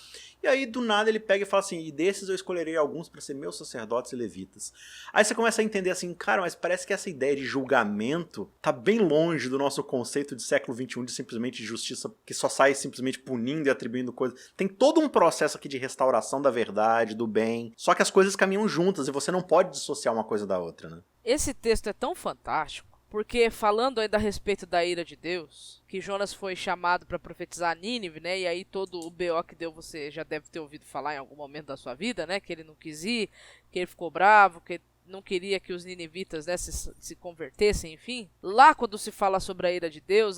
E aí, do nada, ele pega e fala assim, e desses eu escolherei alguns para ser meus sacerdotes e levitas. Aí você começa a entender assim, cara, mas parece que essa ideia de julgamento tá bem longe do nosso conceito de século XXI de simplesmente justiça, que só sai simplesmente punindo e atribuindo coisas. Tem todo um processo aqui de restauração da verdade, do bem, só que as coisas caminham juntas e você não pode dissociar uma coisa da outra, né? Esse texto é tão fantástico, porque falando ainda a respeito da ira de Deus, que Jonas foi chamado para profetizar a Nínive, né? E aí todo o BO que deu, você já deve ter ouvido falar em algum momento da sua vida, né? Que ele não quis ir, que ele ficou bravo, que não queria que os ninivitas, né, se convertessem, enfim. Lá quando se fala sobre a ira de Deus,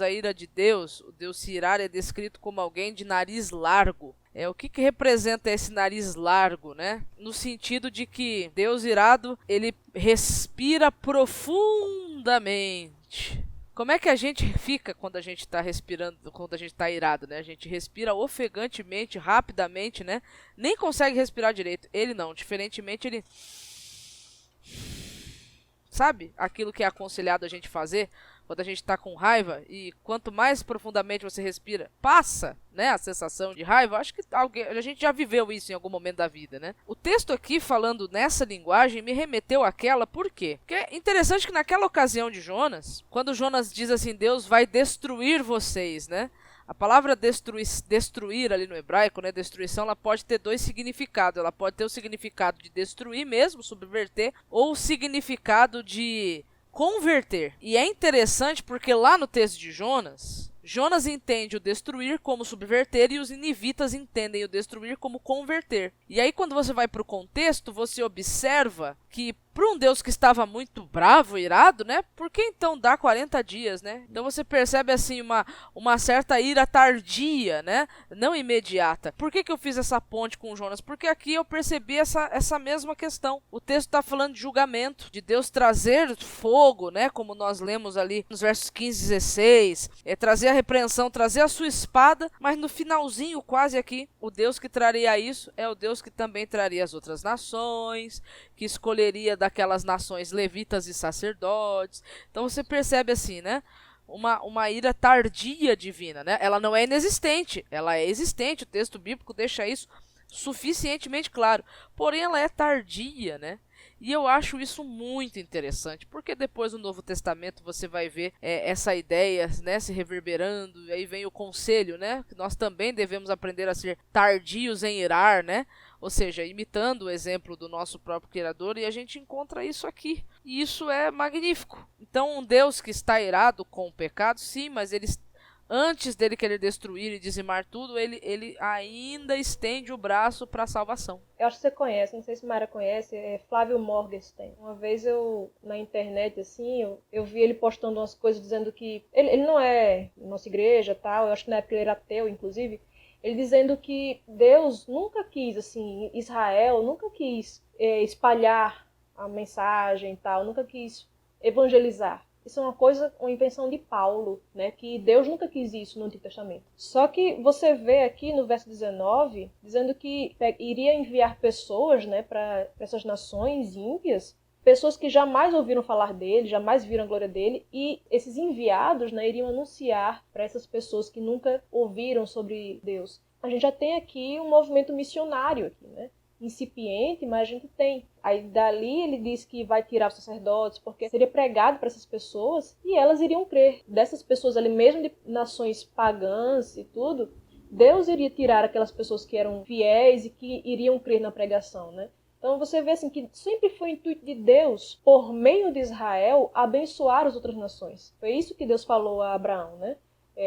o Deus se irar, é descrito como alguém de nariz largo. O que representa esse nariz largo, né? No sentido de que Deus irado, ele respira profundamente. Como é que a gente fica quando a gente está respirando, quando a gente está irado, né? A gente respira ofegantemente, rapidamente, né? Nem consegue respirar direito. Ele não, diferentemente ele... Sabe aquilo que é aconselhado a gente fazer quando a gente está com raiva? E quanto mais profundamente você respira, passa, né, a sensação de raiva. Acho que a gente já viveu isso em algum momento da vida, né? O texto aqui, falando nessa linguagem, me remeteu àquela, por quê? Porque é interessante que naquela ocasião de Jonas, quando Jonas diz assim, Deus vai destruir vocês, né? A palavra destruir ali no hebraico, né, destruição, ela pode ter dois significados. Ela pode ter o significado de destruir mesmo, subverter, ou o significado de converter. E é interessante porque lá no texto de Jonas, Jonas entende o destruir como subverter e os ninivitas entendem o destruir como converter. E aí quando você vai para o contexto, você observa que para um Deus que estava muito bravo, irado, né? Por que então dá 40 dias, né? Então você percebe assim uma certa ira tardia, né? Não imediata. Por que eu fiz essa ponte com Jonas? Porque aqui eu percebi essa mesma questão. O texto está falando de julgamento, de Deus trazer fogo, né? Como nós lemos ali nos versos 15 e 16, trazer a repreensão, trazer a sua espada, mas no finalzinho quase aqui, o Deus que traria isso é o Deus que também traria as outras nações, que escolheria daquelas nações levitas e sacerdotes. Então você percebe assim, né? Uma ira tardia divina, né? Ela não é inexistente, ela é existente. O texto bíblico deixa isso suficientemente claro. Porém, ela é tardia, né? E eu acho isso muito interessante, porque depois no Novo Testamento você vai ver essa ideia, né, se reverberando, e aí vem o conselho, né, que nós também devemos aprender a ser tardios em irar, né, ou seja, imitando o exemplo do nosso próprio Criador, e a gente encontra isso aqui, e isso é magnífico. Então um Deus que está irado com o pecado, sim, mas ele antes dele querer destruir e dizimar tudo, ele ainda estende o braço para a salvação. Eu acho que você conhece, não sei se Mara conhece, é Flávio Morgenstern. Uma vez na internet, assim, eu vi ele postando umas coisas dizendo que ele não é nossa igreja, tal, eu acho que na época ele era ateu, inclusive, ele dizendo que Deus nunca quis, assim, Israel nunca quis espalhar a mensagem e tal, nunca quis evangelizar. Isso é uma invenção de Paulo, né? Que Deus nunca quis isso no Antigo Testamento. Só que você vê aqui no verso 19, dizendo que iria enviar pessoas, né, para essas nações ímpias, pessoas que jamais ouviram falar dele, jamais viram a glória dele, e esses enviados, né, iriam anunciar para essas pessoas que nunca ouviram sobre Deus. A gente já tem aqui um movimento missionário aqui, né? Incipiente, mas a gente tem. Aí dali ele diz que vai tirar os sacerdotes, porque seria pregado para essas pessoas e elas iriam crer. Dessas pessoas ali, mesmo de nações pagãs e tudo, Deus iria tirar aquelas pessoas que eram fiéis e que iriam crer na pregação, né? Então você vê assim que sempre foi o intuito de Deus, por meio de Israel, abençoar as outras nações. Foi isso que Deus falou a Abraão, né?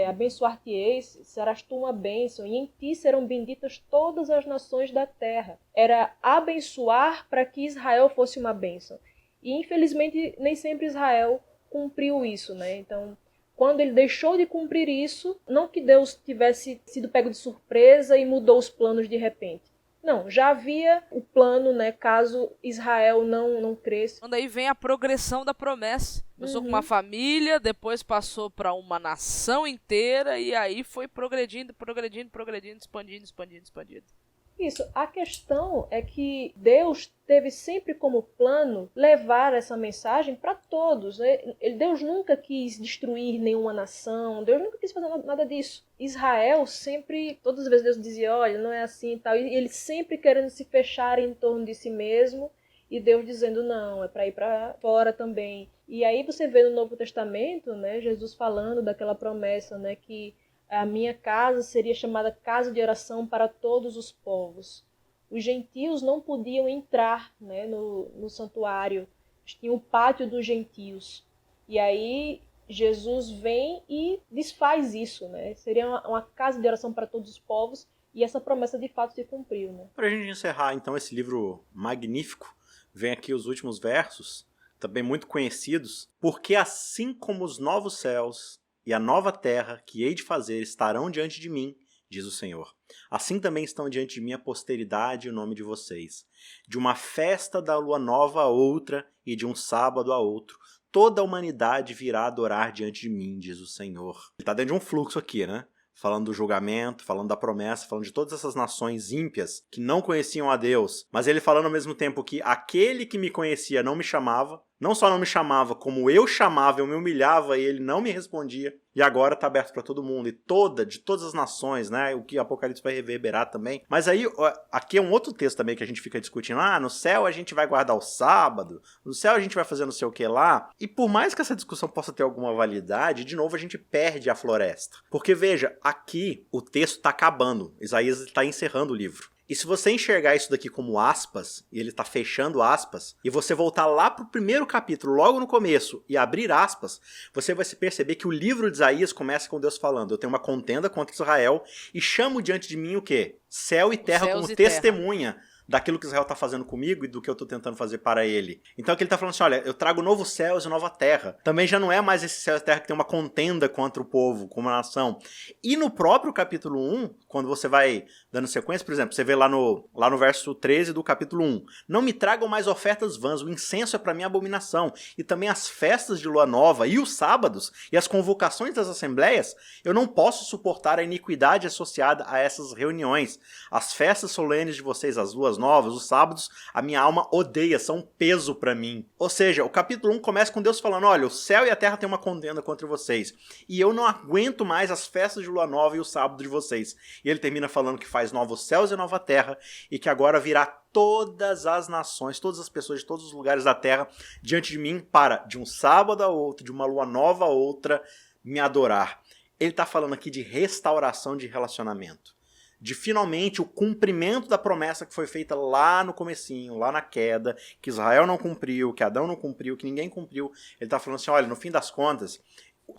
Abençoar-te-eis, serás tu uma bênção, e em ti serão benditas todas as nações da terra. Era abençoar para que Israel fosse uma bênção. E infelizmente nem sempre Israel cumpriu isso, né? Então, quando ele deixou de cumprir isso, não que Deus tivesse sido pego de surpresa e mudou os planos de repente. Não, já havia o plano, né, caso Israel não cresça. Quando aí vem a progressão da promessa. Começou com uma família, depois passou para uma nação inteira e aí foi progredindo, expandindo. Isso, a questão é que Deus teve sempre como plano levar essa mensagem para todos, né? Deus nunca quis destruir nenhuma nação, Deus nunca quis fazer nada disso. Israel sempre, todas as vezes Deus dizia, olha, não é assim e tal, e ele sempre querendo se fechar em torno de si mesmo, e Deus dizendo, não, é para ir para fora também. E aí você vê no Novo Testamento, né, Jesus falando daquela promessa, né, que a minha casa seria chamada casa de oração para todos os povos. Os gentios não podiam entrar, né, no santuário. Tinha o pátio dos gentios. E aí Jesus vem e desfaz isso, né? Seria uma casa de oração para todos os povos. E essa promessa de fato se cumpriu, né? Para a gente encerrar então esse livro magnífico, vem aqui os últimos versos, também muito conhecidos. Porque assim como os novos céus e a nova terra que hei de fazer estarão diante de mim, diz o Senhor. Assim também estão diante de mim a posteridade e o nome de vocês. De uma festa da lua nova a outra e de um sábado a outro, toda a humanidade virá adorar diante de mim, diz o Senhor. Ele está dentro de um fluxo aqui, né? Falando do julgamento, falando da promessa, falando de todas essas nações ímpias que não conheciam a Deus. Mas ele falando ao mesmo tempo que aquele que me conhecia não me chamava. Não só não me chamava, como eu chamava, eu me humilhava e ele não me respondia. E agora está aberto para todo mundo. E de todas as nações, né? O que Apocalipse vai reverberar também. Mas aí, aqui é um outro texto também que a gente fica discutindo. No céu a gente vai guardar o sábado. No céu a gente vai fazer não sei o que lá. E por mais que essa discussão possa ter alguma validade, de novo a gente perde a floresta. Porque veja, aqui o texto está acabando. Isaías está encerrando o livro. E se você enxergar isso daqui como aspas, e ele está fechando aspas, e você voltar lá para o primeiro capítulo, logo no começo, e abrir aspas, você vai perceber que o livro de Isaías começa com Deus falando, eu tenho uma contenda contra Israel, e chamo diante de mim o quê? Céu e terra como testemunha daquilo que Israel está fazendo comigo e do que eu estou tentando fazer para ele. Então aqui ele está falando assim, olha, eu trago novos céus e nova terra. Também já não é mais esse céu e terra que tem uma contenda contra o povo, como a nação. E no próprio capítulo 1, quando você vai dando sequência, por exemplo, você vê lá no verso 13 do capítulo 1, não me tragam mais ofertas vãs, o incenso é para mim abominação, e também as festas de lua nova e os sábados e as convocações das assembleias, eu não posso suportar a iniquidade associada a essas reuniões. As festas solenes de vocês, as luas novas, os sábados, a minha alma odeia, são um peso para mim. Ou seja, o capítulo 1 começa com Deus falando, olha, o céu e a terra têm uma contenda contra vocês, e eu não aguento mais as festas de lua nova e o sábado de vocês. E ele termina falando que faz novos céus e nova terra, e que agora virá todas as nações, todas as pessoas de todos os lugares da terra diante de mim para, de um sábado a outro, de uma lua nova a outra, me adorar. Ele está falando aqui de restauração de relacionamento. De finalmente o cumprimento da promessa que foi feita lá no comecinho, lá na queda, que Israel não cumpriu, que Adão não cumpriu, que ninguém cumpriu. Ele está falando assim, olha, no fim das contas,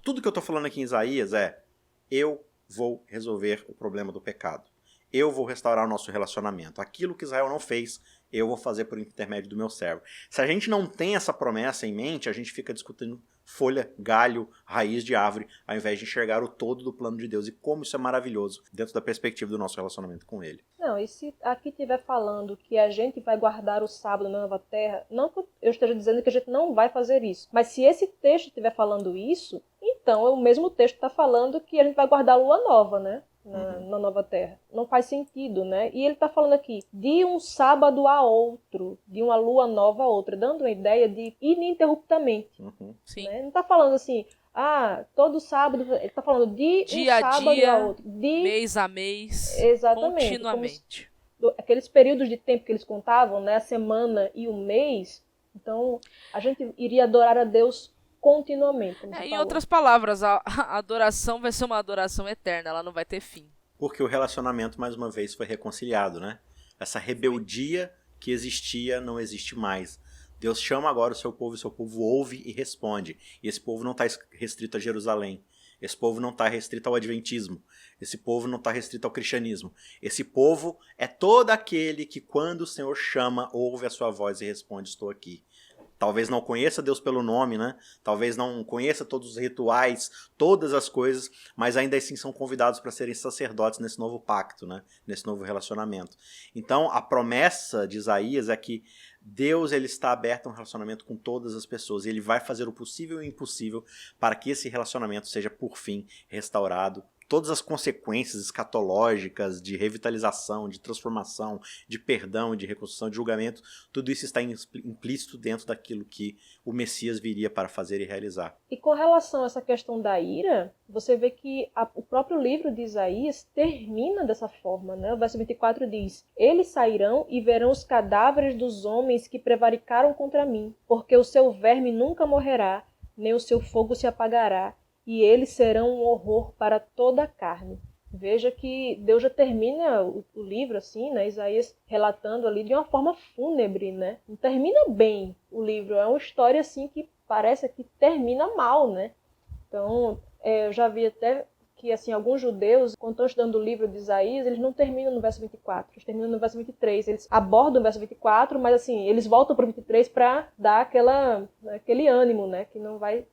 tudo que eu estou falando aqui em Isaías é, eu vou resolver o problema do pecado. Eu vou restaurar o nosso relacionamento. Aquilo que Israel não fez, eu vou fazer por intermédio do meu servo. Se a gente não tem essa promessa em mente, a gente fica discutindo folha, galho, raiz de árvore, ao invés de enxergar o todo do plano de Deus. E como isso é maravilhoso dentro da perspectiva do nosso relacionamento com Ele. Não, e se aqui estiver falando que a gente vai guardar o sábado na nova terra, não que eu esteja dizendo que a gente não vai fazer isso. Mas se esse texto estiver falando isso, então o mesmo texto está falando que a gente vai guardar a lua nova, né? Na nova terra. Não faz sentido, né? E ele está falando aqui, de um sábado a outro, de uma lua nova a outra, dando uma ideia de ininterruptamente. Sim. Né? Não está falando assim, todo sábado, ele está falando de Dia um sábado dia, a outro. mês a mês, Exatamente. continuamente. Aqueles períodos de tempo que eles contavam, né? A semana e o mês. Então, a gente iria adorar a Deus continuamente. Como você Em falou. outras palavras, a adoração vai ser uma adoração eterna, ela não vai ter fim. Porque o relacionamento, mais uma vez, foi reconciliado, né? Essa rebeldia que existia não existe mais. Deus chama agora o seu povo ouve e responde. E esse povo não está restrito a Jerusalém. Esse povo não está restrito ao adventismo. Esse povo não está restrito ao cristianismo. Esse povo é todo aquele que, quando o Senhor chama, ouve a sua voz e responde, estou aqui. Talvez não conheça Deus pelo nome, né? Talvez não conheça todos os rituais, todas as coisas, mas ainda assim são convidados para serem sacerdotes nesse novo pacto, né? Nesse novo relacionamento. Então, a promessa de Isaías é que Deus ele está aberto a um relacionamento com todas as pessoas. E ele vai fazer o possível e o impossível para que esse relacionamento seja, por fim, restaurado. Todas as consequências escatológicas de revitalização, de transformação, de perdão, de reconstrução, de julgamento, tudo isso está implícito dentro daquilo que o Messias viria para fazer e realizar. E com relação a essa questão da ira, você vê que o próprio livro de Isaías termina dessa forma, né? O verso 24 diz, eles sairão e verão os cadáveres dos homens que prevaricaram contra mim, porque o seu verme nunca morrerá, nem o seu fogo se apagará, e eles serão um horror para toda a carne. Veja que Deus já termina o livro assim, né? Isaías relatando ali de uma forma fúnebre, né? Não termina bem o livro, é uma história assim que parece que termina mal, né? Então, eu já vi até que assim, alguns judeus, quando estão estudando o livro de Isaías, eles não terminam no verso 24, eles terminam no verso 23. Eles abordam o verso 24, mas assim, eles voltam para o 23 para dar aquele ânimo, né? Que não vai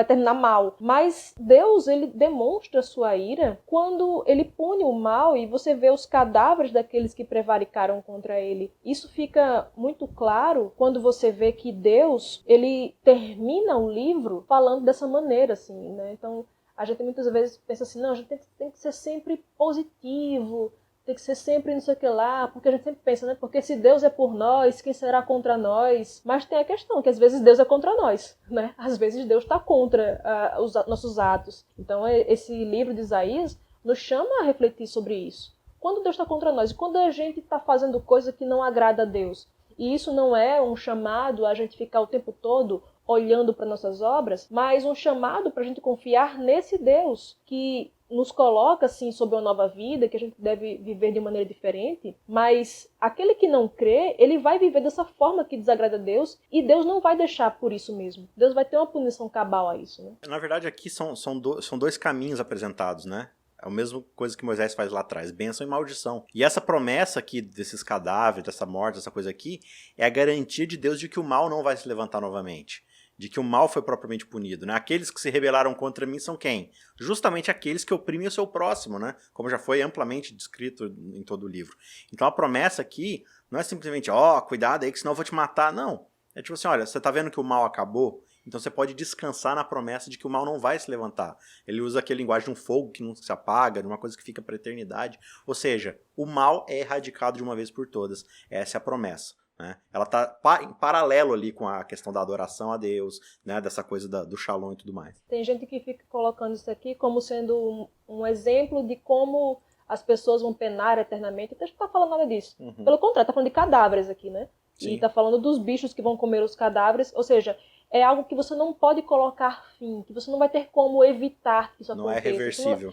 terminar mal. Mas Deus, ele demonstra sua ira quando ele pune o mal e você vê os cadáveres daqueles que prevaricaram contra ele. Isso fica muito claro quando você vê que Deus, ele termina o livro falando dessa maneira, assim, né? Então, a gente muitas vezes pensa assim, não, a gente tem que ser sempre positivo, tem que ser sempre não sei o que lá, porque a gente sempre pensa, né? Porque se Deus é por nós, quem será contra nós? Mas tem a questão que às vezes Deus é contra nós, né? Às vezes Deus está contra os nossos atos. Então esse livro de Isaías nos chama a refletir sobre isso. Quando Deus está contra nós e quando a gente está fazendo coisa que não agrada a Deus, e isso não é um chamado a gente ficar o tempo todo olhando para nossas obras, mas um chamado para a gente confiar nesse Deus que nos coloca assim sob uma nova vida, que a gente deve viver de maneira diferente, mas aquele que não crê, ele vai viver dessa forma que desagrada a Deus e Deus não vai deixar por isso mesmo. Deus vai ter uma punição cabal a isso, né? Na verdade, aqui são dois caminhos apresentados, né? É a mesma coisa que Moisés faz lá atrás, bênção e maldição. E essa promessa aqui desses cadáveres, dessa morte, dessa coisa aqui, é a garantia de Deus de que o mal não vai se levantar novamente. De que o mal foi propriamente punido, né? Aqueles que se rebelaram contra mim são quem? Justamente aqueles que oprimem o seu próximo, né? Como já foi amplamente descrito em todo o livro. Então a promessa aqui não é simplesmente, cuidado aí que senão eu vou te matar. Não. É tipo assim, olha, você tá vendo que o mal acabou? Então você pode descansar na promessa de que o mal não vai se levantar. Ele usa aquele linguagem de um fogo que não se apaga, de uma coisa que fica para a eternidade. Ou seja, o mal é erradicado de uma vez por todas. Essa é a promessa. Né? Ela está em paralelo ali com a questão da adoração a Deus, né? Dessa coisa do shalom e tudo mais. Tem gente que fica colocando isso aqui como sendo um exemplo de como as pessoas vão penar eternamente. Então a gente não está falando nada disso. Uhum. Pelo contrário, está falando de cadáveres aqui, né? Sim. E está falando dos bichos que vão comer os cadáveres. Ou seja, é algo que você não pode colocar fim, que você não vai ter como evitar que isso aconteça. Não é reversível.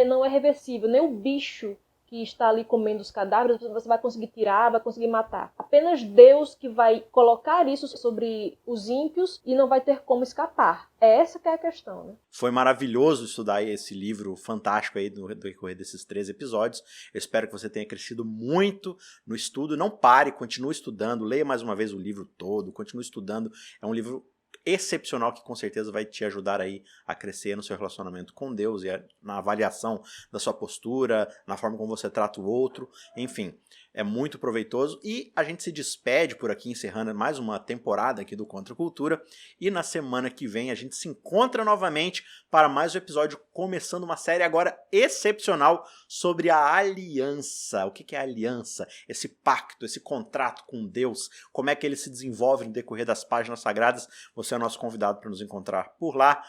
Não é reversível. Nem o bicho que está ali comendo os cadáveres, você vai conseguir tirar, vai conseguir matar. Apenas Deus que vai colocar isso sobre os ímpios e não vai ter como escapar. É essa que é a questão, né? Foi maravilhoso estudar esse livro fantástico aí no decorrer desses 13 episódios. Eu espero que você tenha crescido muito no estudo. Não pare, continue estudando, leia mais uma vez o livro todo, continue estudando. É um livro excepcional que com certeza vai te ajudar aí a crescer no seu relacionamento com Deus e na avaliação da sua postura, na forma como você trata o outro, enfim, é muito proveitoso e a gente se despede por aqui encerrando mais uma temporada aqui do Contra a Cultura e na semana que vem a gente se encontra novamente para mais um episódio começando uma série agora excepcional sobre a aliança. O que é a aliança? Esse pacto, esse contrato com Deus, como é que ele se desenvolve no decorrer das páginas sagradas. Você é o nosso convidado para nos encontrar por lá.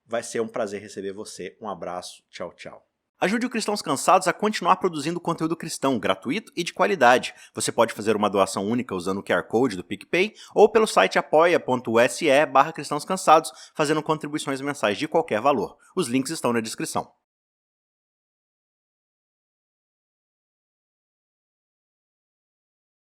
Vai ser um prazer receber você. Um abraço. Tchau, tchau. Ajude o Cristãos Cansados a continuar produzindo conteúdo cristão gratuito e de qualidade. Você pode fazer uma doação única usando o QR Code do PicPay ou pelo site apoia.se/cristãoscansados, fazendo contribuições mensais de qualquer valor. Os links estão na descrição.